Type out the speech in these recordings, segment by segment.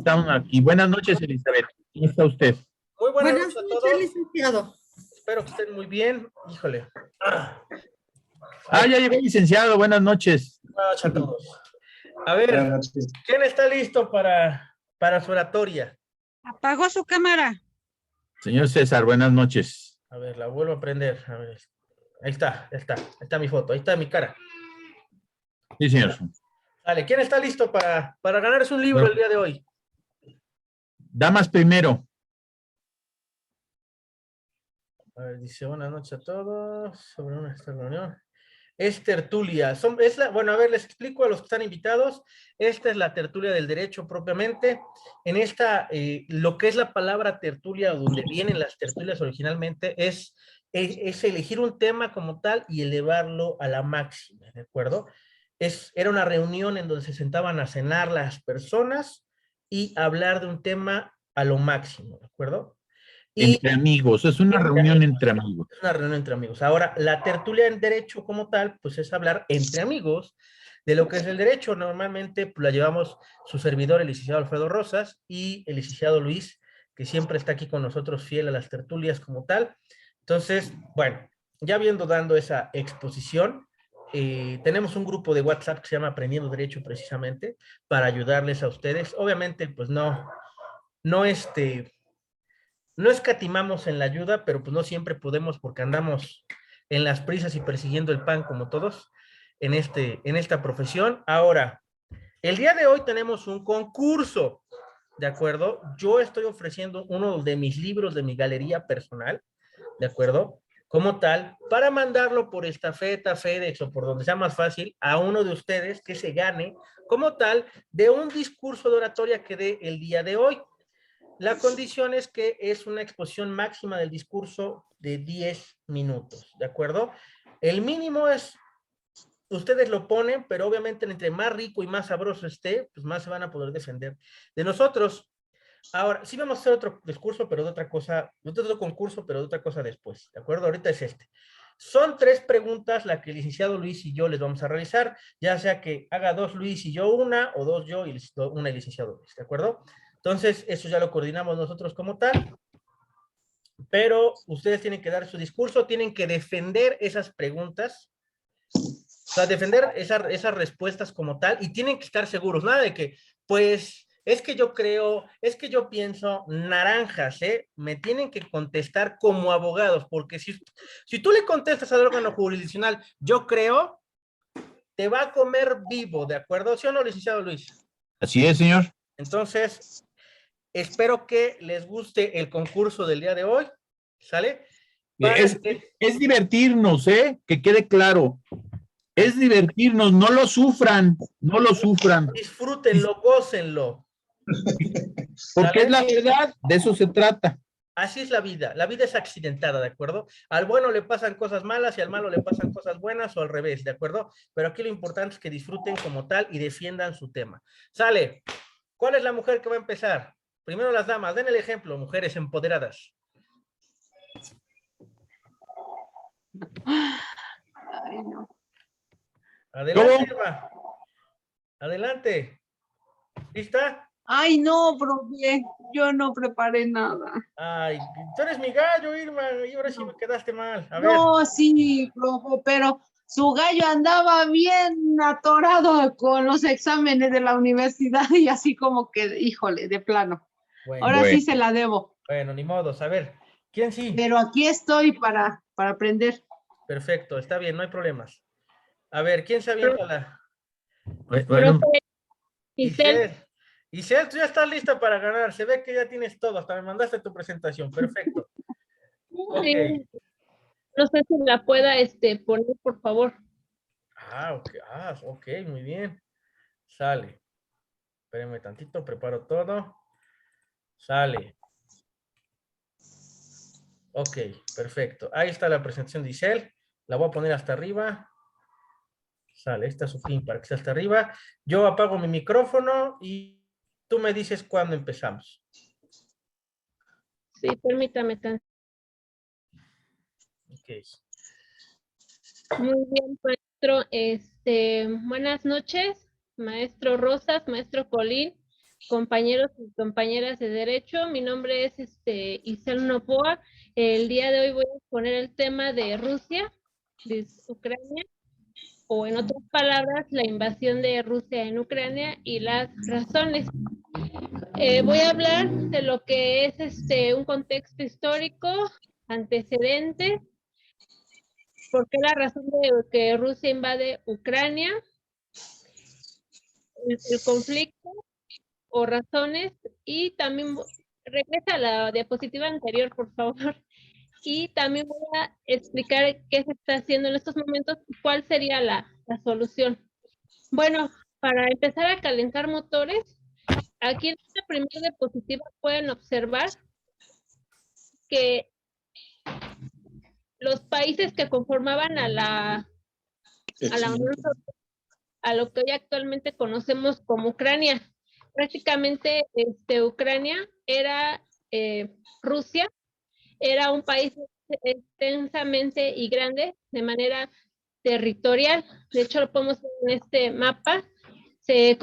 Estamos aquí. Buenas noches, Elizabeth. ¿Cómo está usted? Muy buenas Buenas noches a noches, todos. licenciado. Espero que estén muy bien. Híjole. Ya llegó el licenciado. Buenas noches. Buenas noches a todos. A ver, ¿quién está listo para su oratoria? Apagó su cámara. Señor César, buenas noches. A ver, la vuelvo a prender. A ver. Ahí está. Ahí está mi foto. Ahí está mi cara. Sí, señor. Vale, ¿quién está listo para ganarse un libro el día de hoy? Damas primero. A ver, dice buenas noches a todos. Sobre esta reunión. Es tertulia. Bueno, a ver, les explico a los que están invitados. Esta es la tertulia del derecho propiamente. En esta, lo que es la palabra tertulia, donde vienen las tertulias originalmente, es elegir un tema como tal y elevarlo a la máxima, ¿de acuerdo? Era una reunión en donde se sentaban a cenar las personas y hablar de un tema a lo máximo, ¿de acuerdo? Entre amigos. Es una reunión entre amigos. Es una reunión entre amigos. Ahora, la tertulia en derecho como tal, pues es hablar entre amigos de lo que es el derecho. Normalmente pues, la llevamos su servidor, el licenciado Alfredo Rosas, y el licenciado Luis, que siempre está aquí con nosotros fiel a las tertulias como tal. Entonces, bueno, ya dando esa exposición, tenemos un grupo de WhatsApp que se llama Aprendiendo Derecho precisamente, para ayudarles a ustedes. Obviamente, pues no escatimamos en la ayuda, pero pues no siempre podemos porque andamos en las prisas y persiguiendo el pan como todos en esta profesión. Ahora, el día de hoy tenemos un concurso, ¿de acuerdo? Yo estoy ofreciendo uno de mis libros de mi galería personal, ¿de acuerdo? Como tal, para mandarlo por estafeta, FedEx o por donde sea más fácil a uno de ustedes que se gane como tal de un discurso de oratoria que dé el día de hoy. La condición es que es una exposición máxima del discurso de 10 minutos, ¿de acuerdo? El mínimo es, ustedes lo ponen, pero obviamente entre más rico y más sabroso esté, pues más se van a poder defender de nosotros. Ahora, sí vamos a hacer otro discurso, pero de otra cosa, otro concurso, pero de otra cosa después, ¿de acuerdo? Ahorita es este. Son 3 preguntas las que el licenciado Luis y yo les vamos a realizar, ya sea que haga 2 Luis y yo una, o 2 yo y una el licenciado Luis, ¿de acuerdo? Entonces, eso ya lo coordinamos nosotros como tal, pero ustedes tienen que dar su discurso, tienen que defender esas preguntas, o sea, defender esas respuestas como tal, y tienen que estar seguros, nada de que, pues, es que yo creo, es que yo pienso, naranjas, ¿eh? Me tienen que contestar como abogados, porque si tú le contestas al órgano jurisdiccional, yo creo, te va a comer vivo, ¿de acuerdo? ¿Sí o no, licenciado Luis? Así es, señor. Entonces, espero que les guste el concurso del día de hoy, ¿sale? Es divertirnos, ¿eh? Que quede claro. Es divertirnos, no lo sufran, no lo sufran. Disfrútenlo, gócenlo. Porque ¿Sale? es la verdad, de eso se trata. Así es la vida es accidentada, ¿de acuerdo? Al bueno le pasan cosas malas y al malo le pasan cosas buenas o al revés, ¿de acuerdo? Pero aquí lo importante es que disfruten como tal y defiendan su tema. ¿Sale? ¿Cuál es la mujer que va a empezar? Primero las damas, den el ejemplo, mujeres empoderadas. Ay, no. Adelante, Eva. Adelante. ¿Lista? Ay, no, profe, yo no preparé nada. Ay, tú eres mi gallo, Irma, y ahora sí me quedaste mal. A ver. No, sí, profe, pero su gallo andaba bien atorado con los exámenes de la universidad y así como que, híjole, de plano. Bueno, Ahora sí se la debo. bueno, ni modo. A ver, ¿quién sí? Pero aquí estoy para aprender. Perfecto, está bien, no hay problemas. A ver, ¿quién se avienta la? Bueno, Isel. Isel, tú ya estás lista para ganar. Se ve que ya tienes todo. Hasta me mandaste tu presentación. Perfecto. Ok. No sé si la pueda poner, por favor. Ok. Ok, muy bien. Sale. Espérenme tantito, preparo todo. Sale. Ok, perfecto. Ahí está la presentación de Isel. La voy a poner hasta arriba. Sale, esta es su fin para que esté hasta arriba. Yo apago mi micrófono y tú me dices cuándo empezamos. Sí, permítame. Ok. Muy bien, maestro. Buenas noches, maestro Rosas, maestro Colín. compañeros y compañeras de Derecho. Mi nombre es Isel Novoa. El día de hoy voy a exponer el tema de Rusia, de Ucrania, o en otras palabras, la invasión de Rusia en Ucrania y las razones. Voy a hablar de lo que es un contexto histórico, antecedentes, por qué la razón de que Rusia invade Ucrania, el conflicto o razones, y también regresa a la diapositiva anterior, por favor, y también voy a explicar qué se está haciendo en estos momentos y cuál sería la solución. Bueno, para empezar a calentar motores, aquí en esta primera diapositiva pueden observar que los países que conformaban a la Unión Soviética, a lo que hoy actualmente conocemos como Ucrania. Prácticamente Ucrania era Rusia, era un país extensamente y grande de manera territorial. De hecho, lo podemos ver en este mapa. Se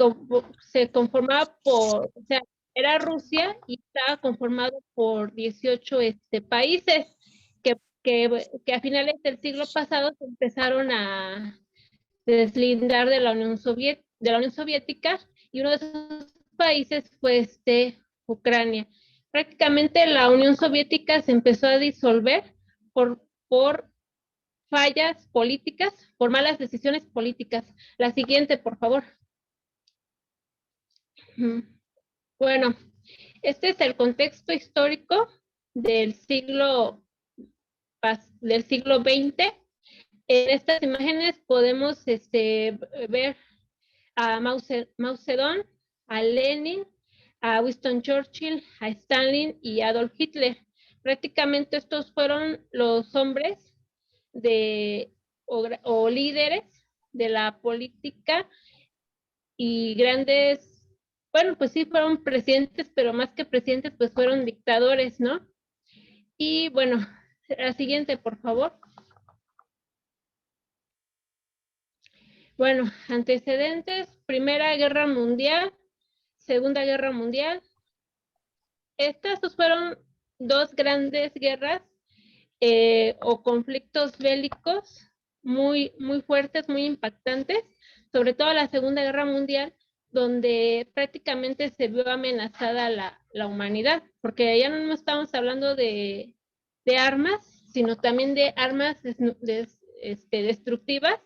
conformaba por, o sea, era Rusia y estaba conformado por 18 países que a finales del siglo pasado se empezaron a deslindar de la Unión Soviética, y uno de esos países fue Ucrania. Prácticamente la Unión Soviética se empezó a disolver por fallas políticas, por malas decisiones políticas. La siguiente, por favor. Bueno, este es el contexto histórico del siglo XX. En estas imágenes podemos ver a Mao Zedong, a Lenin, a Winston Churchill, a Stalin y a Adolf Hitler. Prácticamente estos fueron los hombres o líderes de la política y grandes, bueno, pues sí fueron presidentes, pero más que presidentes, pues fueron dictadores, ¿no? Y bueno, la siguiente, por favor. Bueno, antecedentes: Primera Guerra Mundial, Segunda Guerra Mundial. Estas fueron dos grandes guerras o conflictos bélicos muy fuertes, muy impactantes, sobre todo la Segunda Guerra Mundial, donde prácticamente se vio amenazada la humanidad, porque ya no estamos hablando de armas, sino también de armas destructivas,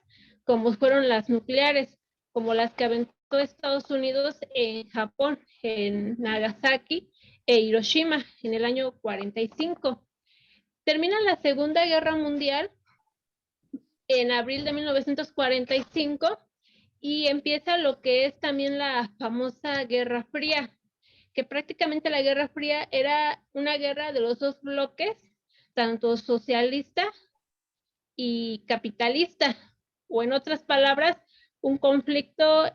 como fueron las nucleares, como las que aventó Estados Unidos en Japón, en Nagasaki e Hiroshima en el año 45. Termina la Segunda Guerra Mundial en abril de 1945 y empieza lo que es también la famosa Guerra Fría, que prácticamente la Guerra Fría era una guerra de los dos bloques, tanto socialista y capitalista, o en otras palabras, un conflicto,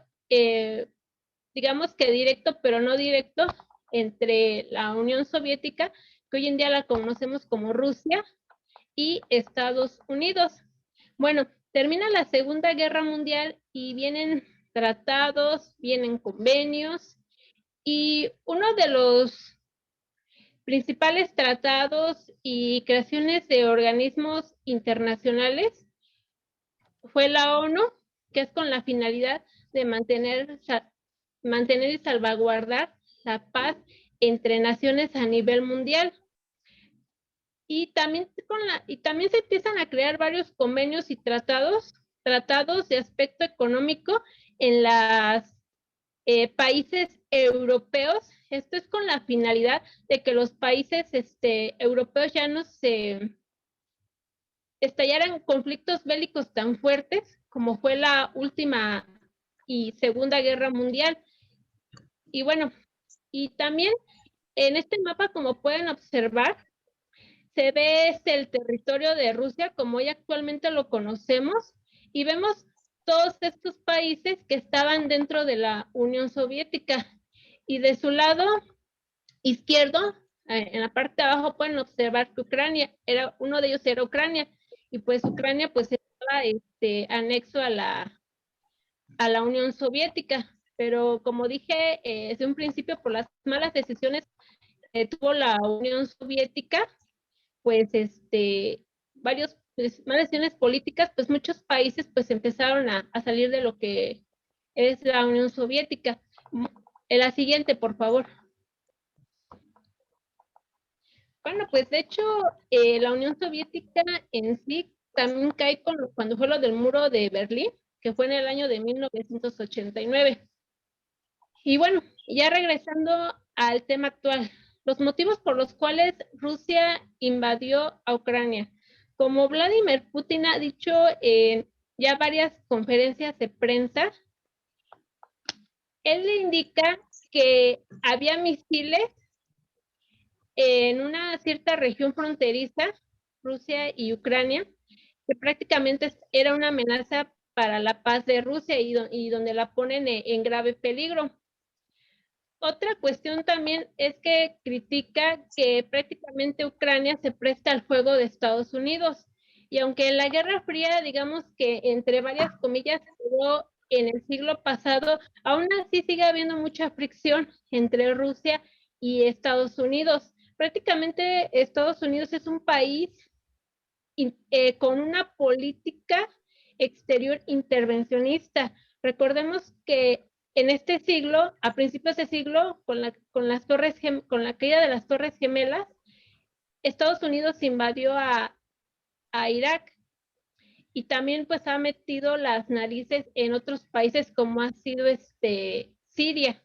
digamos que directo, pero no directo, entre la Unión Soviética, que hoy en día la conocemos como Rusia, y Estados Unidos. Bueno, termina la Segunda Guerra Mundial y vienen tratados, vienen convenios, y uno de los principales tratados y creaciones de organismos internacionales fue la ONU, que es con la finalidad de mantener y salvaguardar la paz entre naciones a nivel mundial. Y también se empiezan a crear varios convenios y tratados de aspecto económico en los países europeos. Esto es con la finalidad de que los países europeos ya no se estallaran conflictos bélicos tan fuertes como fue la última y Segunda Guerra Mundial. Y bueno, y también en este mapa, como pueden observar, se ve el territorio de Rusia como hoy actualmente lo conocemos, y vemos todos estos países que estaban dentro de la Unión Soviética, y de su lado izquierdo, en la parte de abajo, pueden observar que uno de ellos era Ucrania, y pues Ucrania pues estaba anexo a la Unión Soviética. pero como dije desde un principio, por las malas decisiones que tuvo la Unión Soviética, pues varios malas decisiones políticas, pues muchos países pues empezaron a salir de lo que es la Unión Soviética. La siguiente, por favor. Bueno, pues de hecho, la Unión Soviética en sí también cae cuando fue lo del muro de Berlín, que fue en el año de 1989. Y bueno, ya regresando al tema actual, los motivos por los cuales Rusia invadió a Ucrania. Como Vladimir Putin ha dicho en ya varias conferencias de prensa, él le indica que había misiles en una cierta región fronteriza, Rusia y Ucrania, que prácticamente era una amenaza para la paz de Rusia y donde la ponen en grave peligro. Otra cuestión también es que critica que prácticamente Ucrania se presta al juego de Estados Unidos. Y aunque en la Guerra Fría, digamos que entre varias comillas, quedó en el siglo pasado, aún así sigue habiendo mucha fricción entre Rusia y Estados Unidos. Prácticamente Estados Unidos es un país con una política exterior intervencionista. Recordemos que en este siglo, a principios de siglo, con la caída de las Torres Gemelas, Estados Unidos invadió a Irak y también pues ha metido las narices en otros países como ha sido Siria.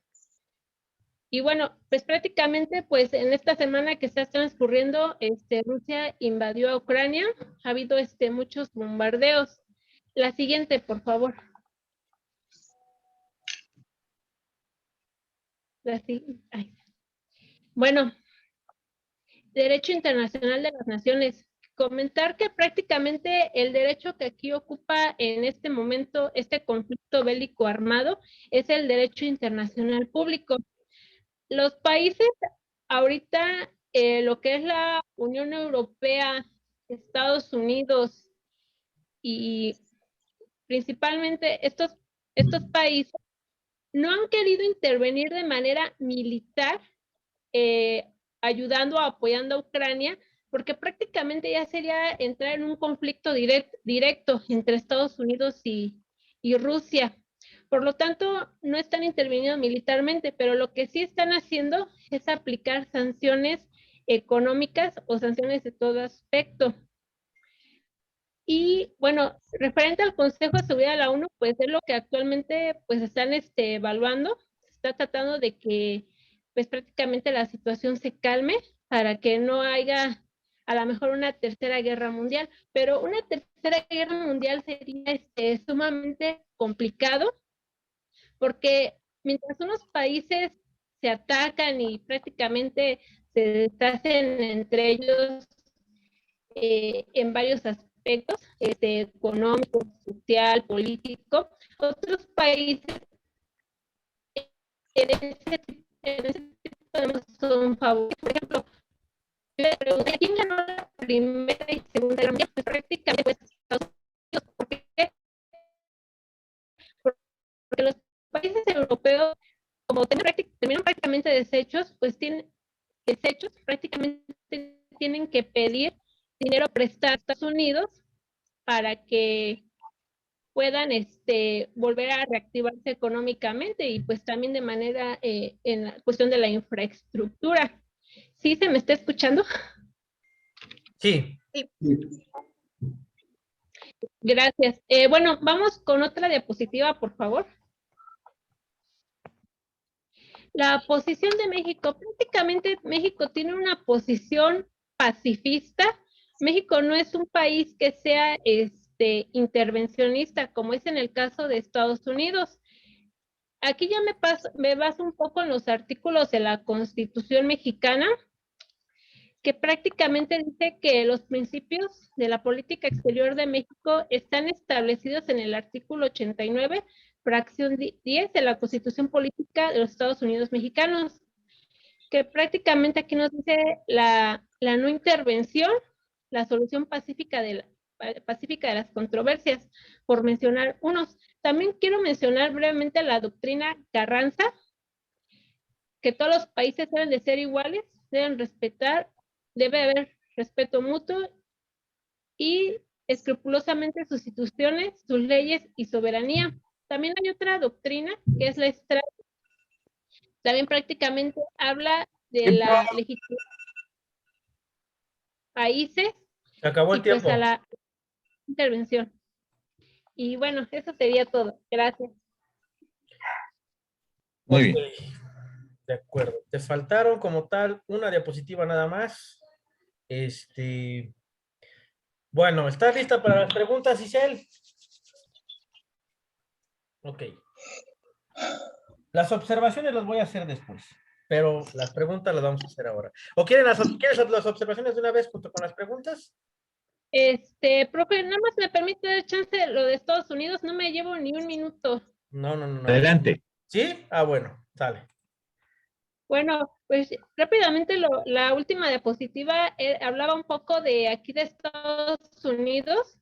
Y bueno, pues prácticamente pues en esta semana que está transcurriendo, Rusia invadió a Ucrania, ha habido muchos bombardeos. La siguiente, por favor. Bueno, derecho internacional de las naciones. Comentar que prácticamente el derecho que aquí ocupa en este momento este conflicto bélico armado es el derecho internacional público. Los países ahorita, lo que es la Unión Europea, Estados Unidos y principalmente estos países no han querido intervenir de manera militar ayudando o apoyando a Ucrania, porque prácticamente ya sería entrar en un conflicto directo entre Estados Unidos y Rusia. Por lo tanto, no están interviniendo militarmente, pero lo que sí están haciendo es aplicar sanciones económicas o sanciones de todo aspecto. Y bueno, referente al Consejo de Seguridad de la ONU, pues es lo que actualmente pues están evaluando. Se está tratando de que pues prácticamente la situación se calme para que no haya a lo mejor una tercera guerra mundial, pero una tercera guerra mundial sería sumamente complicado porque mientras unos países se atacan y prácticamente se deshacen entre ellos en varios aspectos, económico, social, político, otros países en ese tipo son favoritos. Por ejemplo, yo le pregunté, ¿quién ganó la Primera y Segunda Guerra Mundial? Pues prácticamente pues Estados Unidos. ¿Por qué? Porque los países europeos, como terminan prácticamente deshechos, pues prácticamente tienen que pedir dinero prestado a Estados Unidos para que puedan volver a reactivarse económicamente y pues también de manera en la cuestión de la infraestructura. ¿Sí se me está escuchando? Sí. Gracias. Bueno, vamos con otra diapositiva, por favor. La posición de México. Prácticamente México tiene una posición pacifista. México no es un país que sea intervencionista, como es en el caso de Estados Unidos. Aquí ya me baso un poco en los artículos de la Constitución mexicana, que prácticamente dice que los principios de la política exterior de México están establecidos en el artículo 89, fracción 10 de la Constitución Política de los Estados Unidos Mexicanos, que prácticamente aquí nos dice la no intervención, la solución pacífica de las controversias, por mencionar unos. También quiero mencionar brevemente la doctrina Carranza, que todos los países deben de ser iguales, deben respetar, debe haber respeto mutuo y escrupulosamente sus instituciones, sus leyes y soberanía. También hay otra doctrina que es la Estrada. También prácticamente habla de la legitimidad de países Se acabó el y pues tiempo. a la intervención. Y bueno, eso sería todo. Gracias. Muy Ok, bien. de acuerdo. Te faltaron como tal una diapositiva nada más. Bueno, ¿estás lista para las preguntas, Isel? Ok. Las observaciones las voy a hacer después, pero las preguntas las vamos a hacer ahora. ¿O quieres las observaciones de una vez junto con las preguntas? Profe, nada más me permite dar chance de lo de Estados Unidos, no me llevo ni un minuto. No. Adelante. ¿Sí? Ah, bueno, sale. Bueno, pues rápidamente la última diapositiva hablaba un poco de aquí de Estados Unidos,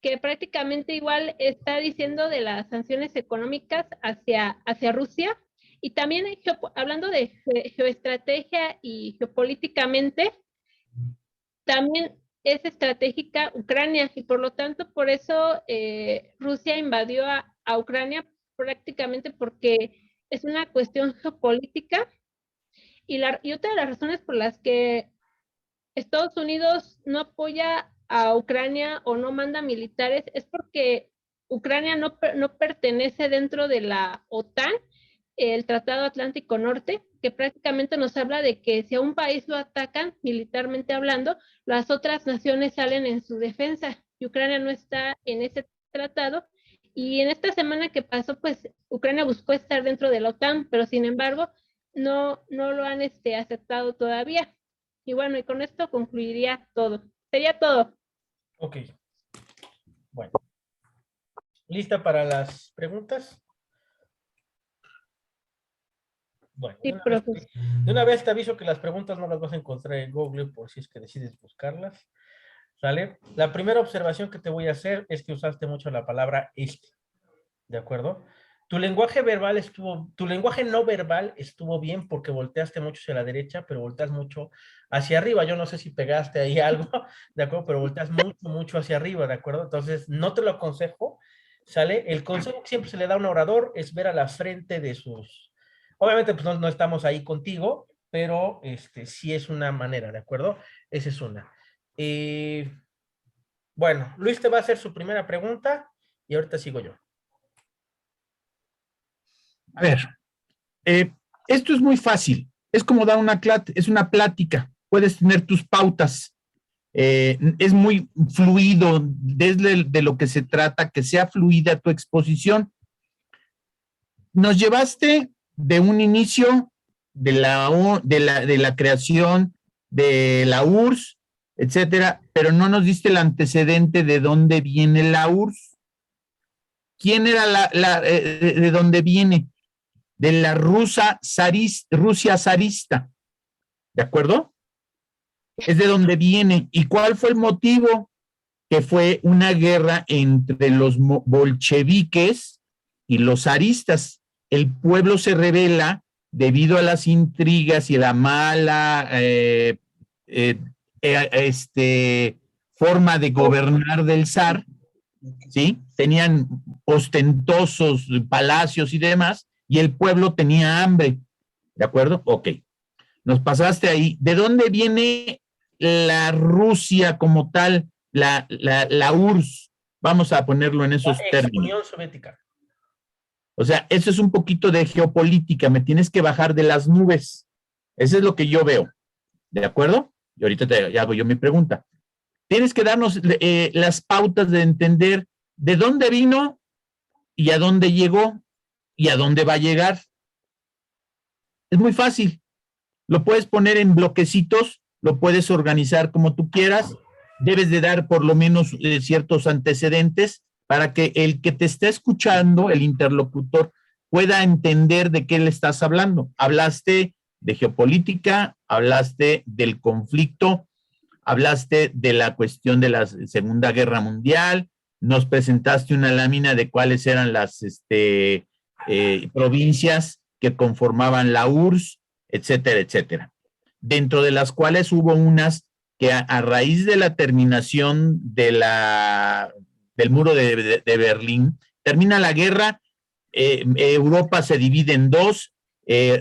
que prácticamente igual está diciendo de las sanciones económicas hacia Rusia, y también hablando de geoestrategia y geopolíticamente, también es estratégica Ucrania, y por lo tanto por eso Rusia invadió a Ucrania prácticamente porque es una cuestión geopolítica, y otra de las razones por las que Estados Unidos no apoya a Ucrania o no manda militares es porque Ucrania no pertenece dentro de la OTAN, el Tratado Atlántico Norte, que prácticamente nos habla de que si a un país lo atacan militarmente hablando, las otras naciones salen en su defensa, y Ucrania no está en ese tratado. Y en esta semana que pasó, pues Ucrania buscó estar dentro de la OTAN, pero sin embargo no lo han aceptado todavía. Y bueno, y con esto concluiría todo. Sería todo. Ok. Bueno. ¿Lista para las preguntas? Bueno, Sí, profe. de una vez te aviso que las preguntas no las vas a encontrar en Google por si es que decides buscarlas. ¿Sale? La primera observación que te voy a hacer es que usaste mucho la palabra ¿de acuerdo? Tu lenguaje no verbal estuvo bien porque volteaste mucho hacia la derecha, pero volteas mucho hacia arriba. Yo no sé si pegaste ahí algo, ¿de acuerdo? Pero volteas mucho hacia arriba, ¿de acuerdo? Entonces, no te lo aconsejo, ¿sale? El consejo que siempre se le da a un orador es ver a la frente de sus... Obviamente, pues no estamos ahí contigo, pero sí es una manera, ¿de acuerdo? Esa es una. Bueno, Luis te va a hacer su primera pregunta y ahorita sigo yo. A ver, esto es muy fácil. Es como dar es una plática. Puedes tener tus pautas. Es muy fluido desde de lo que se trata, que sea fluida tu exposición. Nos llevaste de un inicio de la creación de la URSS, etcétera, pero no nos diste el antecedente de dónde viene la URSS. ¿Quién era de dónde viene? De la Rusia zarista, ¿de acuerdo? Es de donde viene. ¿Y cuál fue el motivo? Que fue una guerra entre los bolcheviques y los zaristas. El pueblo se rebela debido a las intrigas y la mala forma de gobernar del zar, ¿sí? Tenían ostentosos palacios y demás, y el pueblo tenía hambre, ¿de acuerdo? Ok, nos pasaste ahí. ¿De dónde viene la Rusia como tal, la URSS? Vamos a ponerlo en esos términos. Unión Soviética. O sea, eso es un poquito de geopolítica, me tienes que bajar de las nubes. Eso es lo que yo veo, ¿de acuerdo? Y ahorita te hago yo mi pregunta. Tienes que darnos las pautas de entender de dónde vino y a dónde llegó y a dónde va a llegar. Es muy fácil. Lo puedes poner en bloquecitos, lo puedes organizar como tú quieras. Debes de dar por lo menos ciertos antecedentes para que el que te está escuchando, el interlocutor, pueda entender de qué le estás hablando. Hablaste de geopolítica, hablaste del conflicto, hablaste de la cuestión de la Segunda Guerra Mundial, nos presentaste una lámina de cuáles eran las provincias que conformaban la URSS, etcétera, etcétera. Dentro de las cuales hubo unas que a raíz de la terminación del muro de Berlín, termina la guerra, Europa se divide en dos,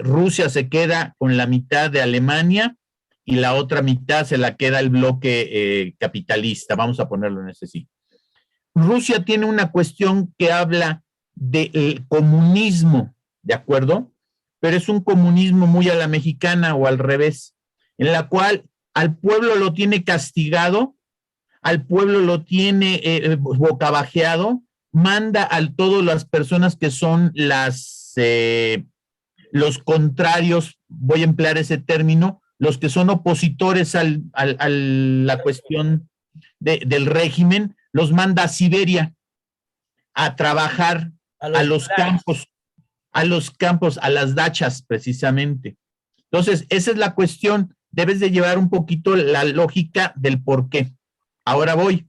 Rusia se queda con la mitad de Alemania y la otra mitad se la queda el bloque capitalista, vamos a ponerlo en ese sí. Rusia tiene una cuestión que habla del comunismo, ¿de acuerdo? Pero es un comunismo muy a la mexicana o al revés, en la cual al pueblo lo tiene castigado, al pueblo lo tiene bocabajeado, manda a todas las personas que son los contrarios, voy a emplear ese término, los que son opositores a la cuestión del régimen, los manda a Siberia a trabajar a los campos, a las dachas, precisamente. Entonces, esa es la cuestión. Debes de llevar un poquito la lógica del por qué. Ahora voy.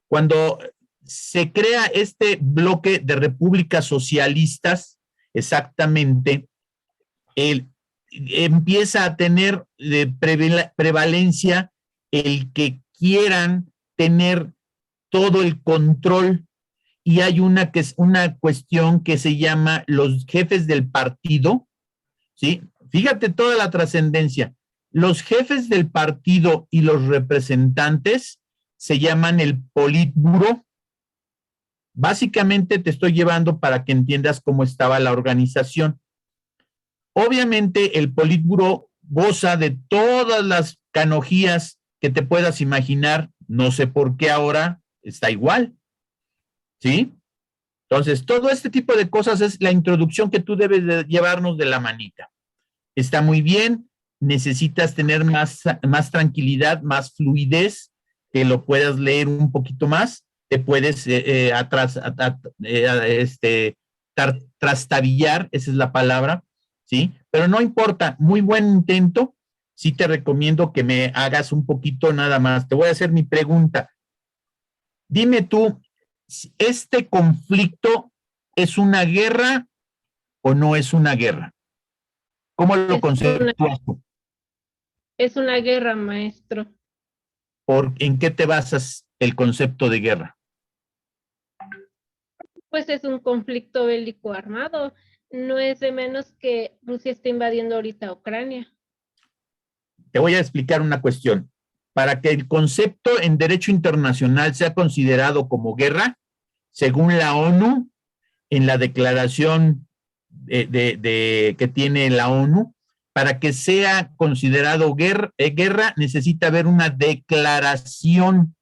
Cuando se crea este bloque de repúblicas socialistas, exactamente, empieza a tener prevalencia el que quieran tener todo el control, y hay una cuestión que se llama los jefes del partido, ¿sí? Fíjate toda la trascendencia. Los jefes del partido y los representantes se llaman el Politburo. Básicamente te estoy llevando para que entiendas cómo estaba la organización. Obviamente el Politburo goza de todas las canonjías que te puedas imaginar, no sé por qué ahora está igual, ¿sí? Entonces, todo este tipo de cosas es la introducción que tú debes de llevarnos de la manita. Está muy bien, necesitas tener más tranquilidad, más fluidez, que lo puedas leer un poquito más, te puedes trastabillar, esa es la palabra, ¿sí? Pero no importa, muy buen intento, sí te recomiendo que me hagas un poquito nada más. Te voy a hacer mi pregunta. Dime tú, ¿este conflicto es una guerra o no es una guerra? ¿Cómo lo conceptúas tú? Es una guerra, maestro. ¿En qué te basas el concepto de guerra? Pues es un conflicto bélico armado. No es de menos que Rusia está invadiendo ahorita Ucrania. Te voy a explicar una cuestión. Para que el concepto en derecho internacional sea considerado como guerra, según la ONU, en la declaración que tiene la ONU, para que sea considerado guerra, necesita haber una declaración.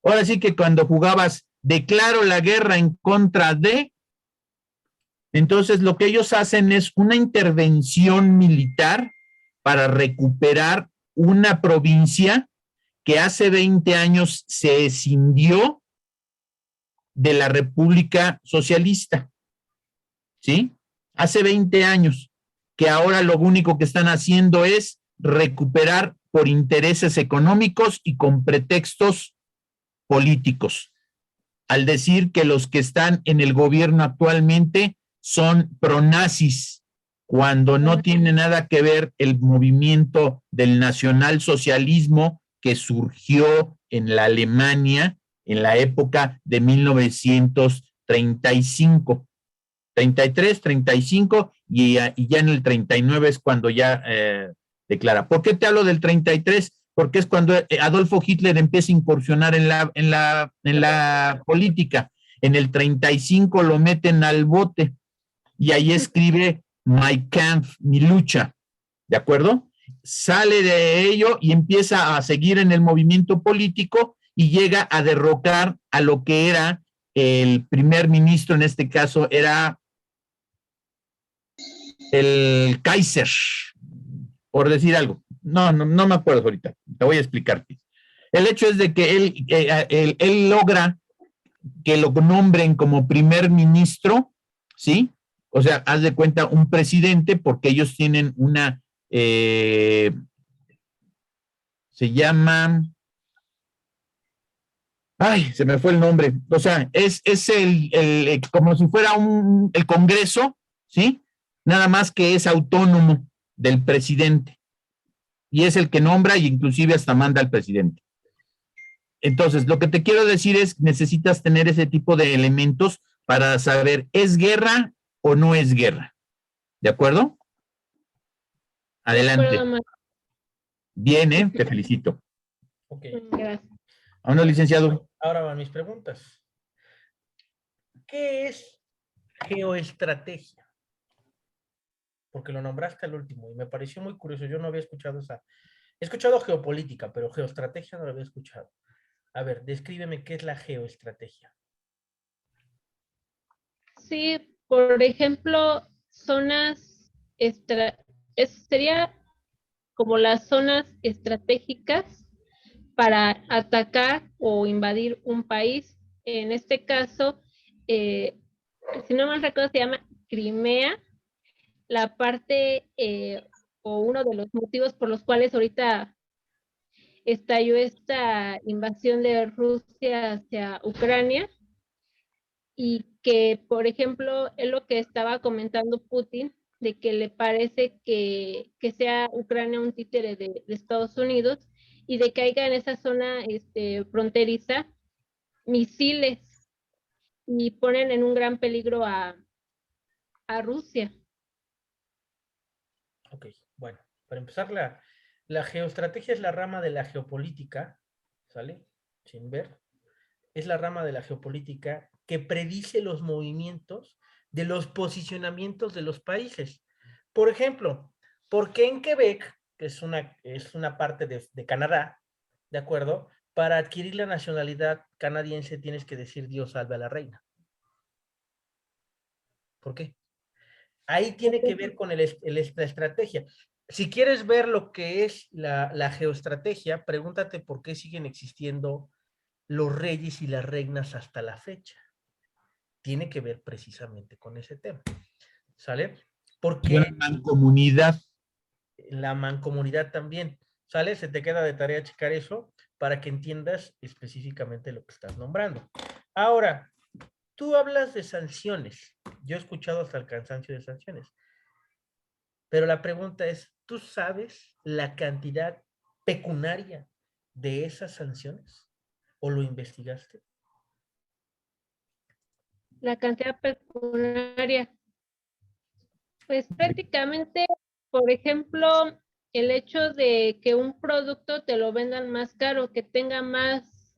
Ahora sí que cuando jugabas, declaro la guerra en contra de, entonces lo que ellos hacen es una intervención militar para recuperar una provincia que hace 20 años se escindió de la República Socialista, ¿sí? Hace 20 años, que ahora lo único que están haciendo es recuperar por intereses económicos y con pretextos políticos, al decir que los que están en el gobierno actualmente son pronazis, cuando no tiene nada que ver el movimiento del nacionalsocialismo que surgió en la Alemania en la época de 1935, 33, 35 y ya en el 39 es cuando ya declara. ¿Por qué te hablo del 33? Porque es cuando Adolfo Hitler empieza a incursionar en la política. En el 35 lo meten al bote y ahí escribe My Kampf, mi lucha, ¿de acuerdo? Sale de ello y empieza a seguir en el movimiento político y llega a derrocar a lo que era el primer ministro, en este caso era el Kaiser, por decir algo. No me acuerdo ahorita, te voy a explicar. El hecho es de que él logra que lo nombren como primer ministro, ¿sí? O sea, haz de cuenta un presidente, porque ellos tienen una, se llama Ay, se me fue el nombre. O sea, es como si fuera el Congreso, ¿sí? Nada más que es autónomo del presidente. Y es el que nombra y inclusive hasta manda al presidente. Entonces, lo que te quiero decir es, necesitas tener ese tipo de elementos para saber, ¿es guerra o no es guerra? ¿De acuerdo? De acuerdo, Adelante. Mar. Bien, ¿eh? Te felicito. Ok. Gracias. Ahora, licenciado. Ahora van mis preguntas. ¿Qué es geoestrategia? Porque lo nombraste al último y me pareció muy curioso. Yo no había escuchado esa. He escuchado geopolítica, pero geoestrategia no lo había escuchado. A ver, descríbeme qué es la geoestrategia. Sí, por ejemplo, zonas, sería como las zonas estratégicas para atacar o invadir un país. En este caso, eh, si no mal recuerdo, se llama Crimea, la parte o uno de los motivos por los cuales ahorita estalló esta invasión de Rusia hacia Ucrania y que, por ejemplo, es lo que estaba comentando Putin, de que le parece que sea Ucrania un títere de Estados Unidos y de que haya en esa zona fronteriza misiles y ponen en un gran peligro a Rusia. Ok, bueno, para empezar, la geoestrategia es la rama de la geopolítica, ¿sale? Sin ver. Es la rama de la geopolítica que predice los movimientos de los posicionamientos de los países. Por ejemplo, ¿por qué en Quebec, que es una parte de Canadá, ¿de acuerdo? Para adquirir la nacionalidad canadiense tienes que decir Dios salve a la reina. ¿Por qué? Ahí tiene que ver con la estrategia. Si quieres ver lo que es la geoestrategia, pregúntate por qué siguen existiendo los reyes y las reinas hasta la fecha. Tiene que ver precisamente con ese tema. ¿Sale? Porque Una mancomunidad. la mancomunidad también. ¿Sale? Se te queda de tarea checar eso para que entiendas específicamente lo que estás nombrando. Ahora, tú hablas de sanciones. Yo he escuchado hasta el cansancio de sanciones. Pero la pregunta es, ¿tú sabes la cantidad pecuniaria de esas sanciones? ¿O lo investigaste? La cantidad pecuniaria, pues prácticamente, por ejemplo, el hecho de que un producto te lo vendan más caro, que tenga más,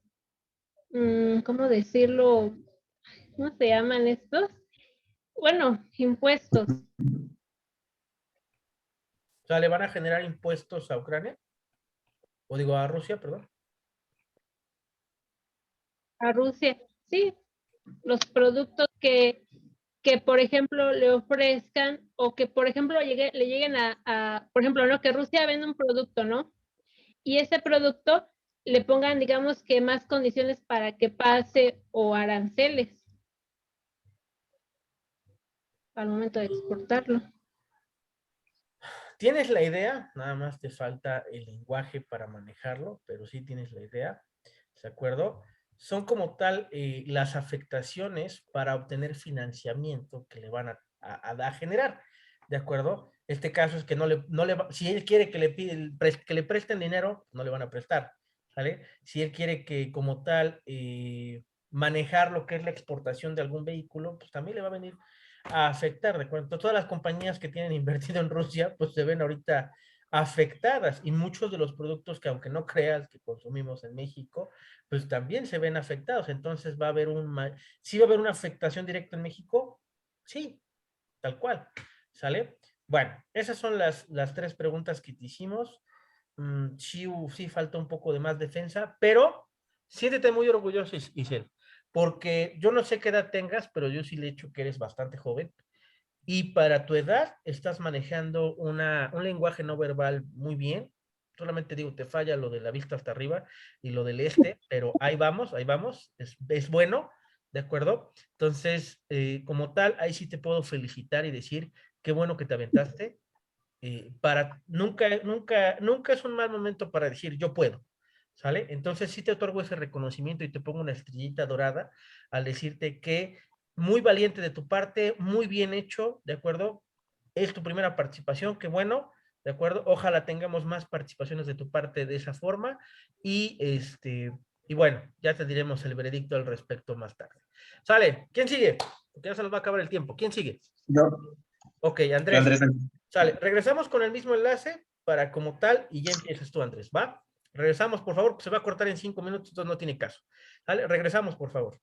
¿cómo decirlo? ¿Cómo se llaman estos? Bueno, impuestos O sea, ¿le van a generar impuestos a Ucrania? O digo, a Rusia, perdón. a Rusia. Sí, los productos que por ejemplo, le ofrezcan o que, por ejemplo, le lleguen por ejemplo, ¿no? Que Rusia vende un producto, ¿no? Y ese producto le pongan, digamos, que más condiciones para que pase o aranceles al momento de exportarlo. Tienes la idea, nada más te falta el lenguaje para manejarlo, pero sí tienes la idea, ¿de acuerdo? Son como tal las afectaciones para obtener financiamiento que le van a generar, ¿de acuerdo? Este caso es que si él quiere que le presten dinero, no le van a prestar, ¿sale? Si él quiere que como tal manejar lo que es la exportación de algún vehículo, pues también le va a venir a afectar, ¿de acuerdo? Todas las compañías que tienen invertido en Rusia, pues se ven ahorita afectadas y muchos de los productos que aunque no creas que consumimos en México, pues también se ven afectados. Entonces va a haber ¿sí va a haber una afectación directa en México? Sí, tal cual. ¿Sale? Bueno, esas son las tres preguntas que te hicimos. Sí falta un poco de más defensa, pero siéntete muy orgulloso, Isel, porque yo no sé qué edad tengas, pero yo sí le he hecho que eres bastante joven y para tu edad estás manejando un lenguaje no verbal muy bien. Solamente digo, te falla lo de la vista hasta arriba y lo del pero ahí vamos, es bueno, ¿de acuerdo? Entonces, como tal, ahí sí te puedo felicitar y decir, qué bueno que te aventaste. Nunca es un mal momento para decir, yo puedo. ¿Sale? Entonces sí te otorgo ese reconocimiento y te pongo una estrellita dorada al decirte que muy valiente de tu parte, muy bien hecho, ¿de acuerdo? Es tu primera participación, qué bueno, ¿de acuerdo? Ojalá tengamos más participaciones de tu parte de esa forma y bueno, ya te diremos el veredicto al respecto más tarde. ¿Sale? ¿Quién sigue? Porque ya se nos va a acabar el tiempo. ¿Quién sigue? Yo, Ok, yo, Andrés. Andrés. Sale, regresamos con el mismo enlace para como tal y ya empiezas tú, Andrés, ¿va? Regresamos, por favor, se va a cortar en 5 minutos, entonces no tiene caso. ¿Vale? Regresamos, por favor.